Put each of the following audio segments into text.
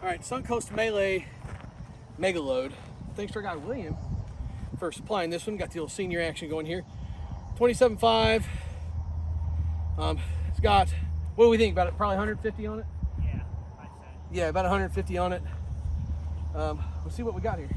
All right, Suncoast Melee Megaload. Thanks to our guy William for supplying this one. Got the old senior action going here. 27.5. It's got, what do we think about it? Probably 150 on it? Yeah, I'd say. Yeah, about 150 on it. We'll see what we got here.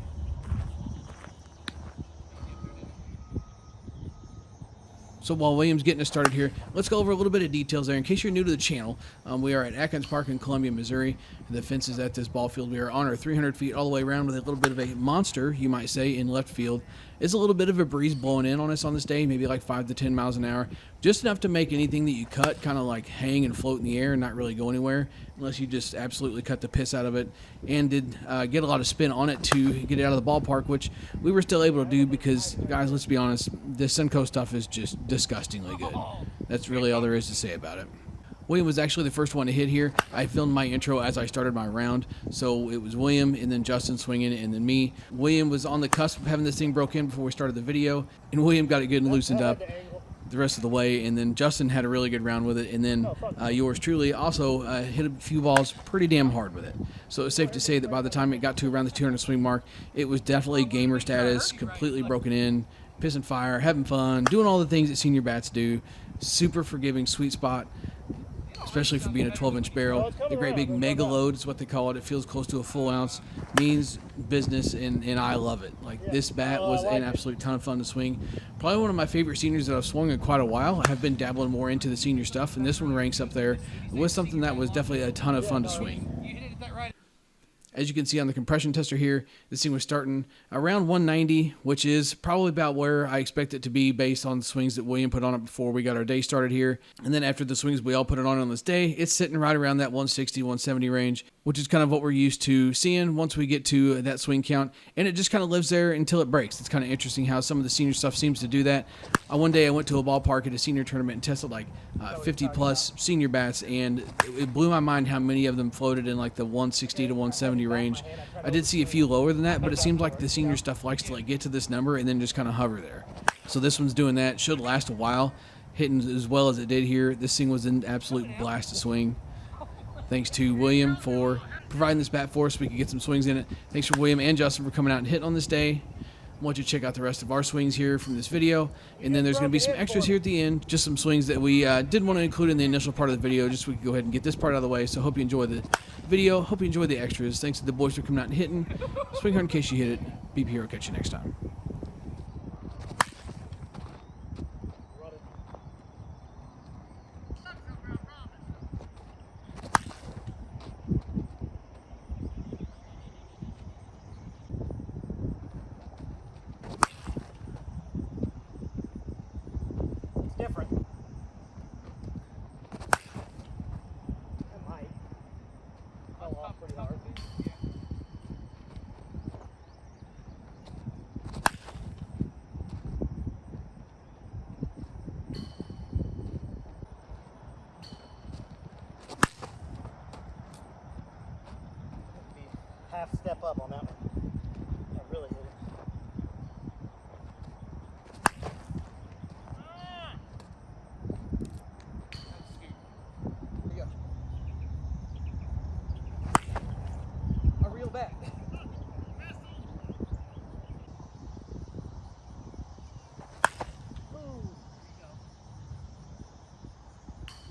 So while William's getting us started here, let's go over a little bit of details there. In case you're new to the channel, we are at Atkins Park in Columbia, Missouri. The fence is at this ball field. We are on our 300 feet all the way around with a little bit of a monster, you might say, in left field. It's a little bit of a breeze blowing in on us on this day, maybe like 5 to 10 miles an hour. Just enough to make anything that you cut kind of like hang and float in the air and not really go anywhere, unless you just absolutely cut the piss out of it. And did get a lot of spin on it to get it out of the ballpark, which we were still able to do because, guys, let's be honest, this Suncoast stuff is just disgustingly good. That's really all there is to say about it. William was actually the first one to hit here. I filmed my intro as I started my round, so it was William and then Justin swinging and then me. William was on the cusp of having this thing broke in before we started the video, and William got it good and loosened up the rest of the way, and then Justin had a really good round with it, and then yours truly also hit a few balls pretty damn hard with it. So it's safe to say that by the time it got to around the 200 swing mark, it was definitely gamer status, completely broken in, pissing fire, having fun, doing all the things that senior bats do. Super forgiving, sweet spot, especially for being a 12-inch barrel. The great big megaload is what they call it. It feels close to a full ounce, means business, and I love it. Like, this bat was an absolute ton of fun to swing. Probably one of my favorite seniors that I've swung in quite a while. I have been dabbling more into the senior stuff, and this one ranks up there. It was something that was definitely a ton of fun to swing. As you can see on the compression tester here, this thing was starting around 190, which is probably about where I expect it to be based on the swings that William put on it before we got our day started here. And then after the swings we all put it on this day, it's sitting right around that 160, 170 range, which is kind of what we're used to seeing once we get to that swing count. And it just kind of lives there until it breaks. It's kind of interesting how some of the senior stuff seems to do that. One day I went to a ballpark at a senior tournament and tested like 50 plus senior bats, and it blew my mind how many of them floated in like the 160 to 170 range. I did see a few lower than that, but it seems like the senior stuff likes to like get to this number and then just kind of hover there. So this one's doing that. Should last a while, hitting as well as it did here. This thing was an absolute blast to swing. Thanks to William for providing this bat for us so we could get some swings in it. Thanks for William and Justin for coming out and hitting on this day. I want you to check out the rest of our swings here from this video, and then there's going to be some extras here at the end, just some swings that we didn't want to include in the initial part of the video, just so we could go ahead and get this part out of the way. So hope you enjoy the video, hope you enjoy the extras. Thanks to the boys for coming out and hitting. Swing hard in case you hit it. BP Hero, catch you next time. Different. It might. Fell off pretty hard. Half step up on that one. That really hit it. Back.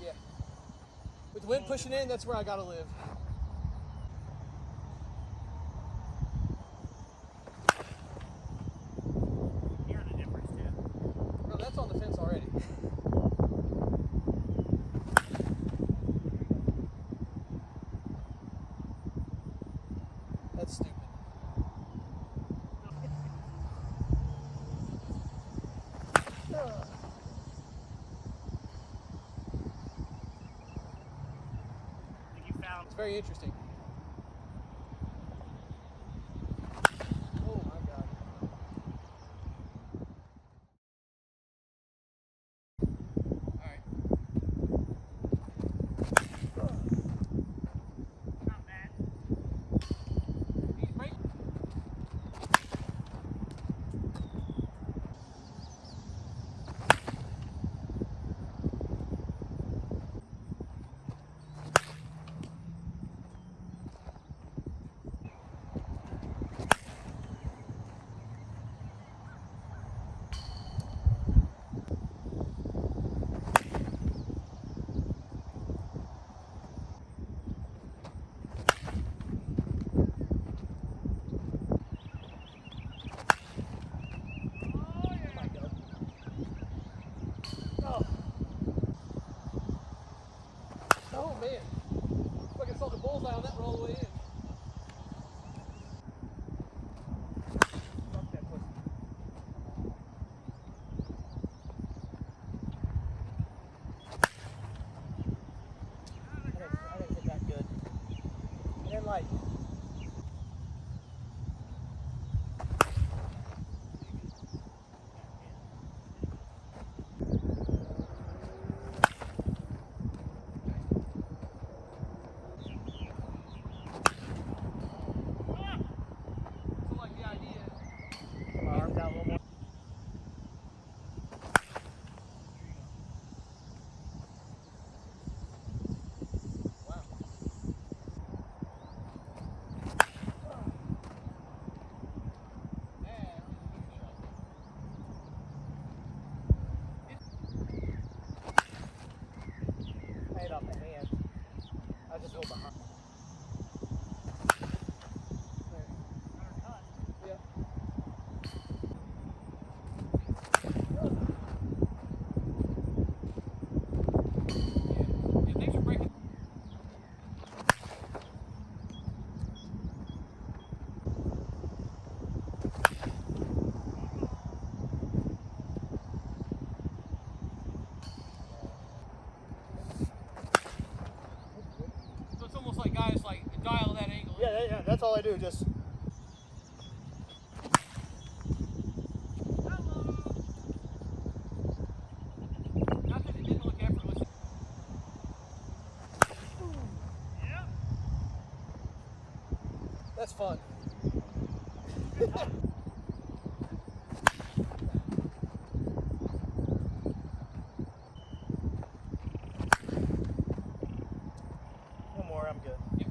Yeah. With the wind pushing in, that's where I gotta live. Hearing the difference too. Bro, that's on the fence already. That's stupid. It's very interesting. on that roll all the way in. Fuck that pussy. I didn't hit that good. And like. So like the idea. My arms out a little more. Wow. I hit off the hand. I just hold behind. Yep. Yeah, thanks for breaking. So it's almost like guys like dial that angle. Yeah, that's all I do. Just. Not that it didn't look effortless. That's fun. One more, I'm good. Yep.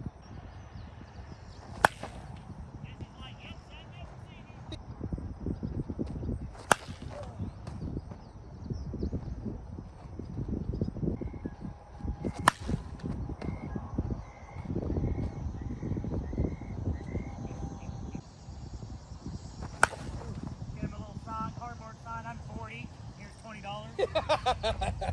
Give him a little sign, cardboard sign. I'm 40. Here's $20.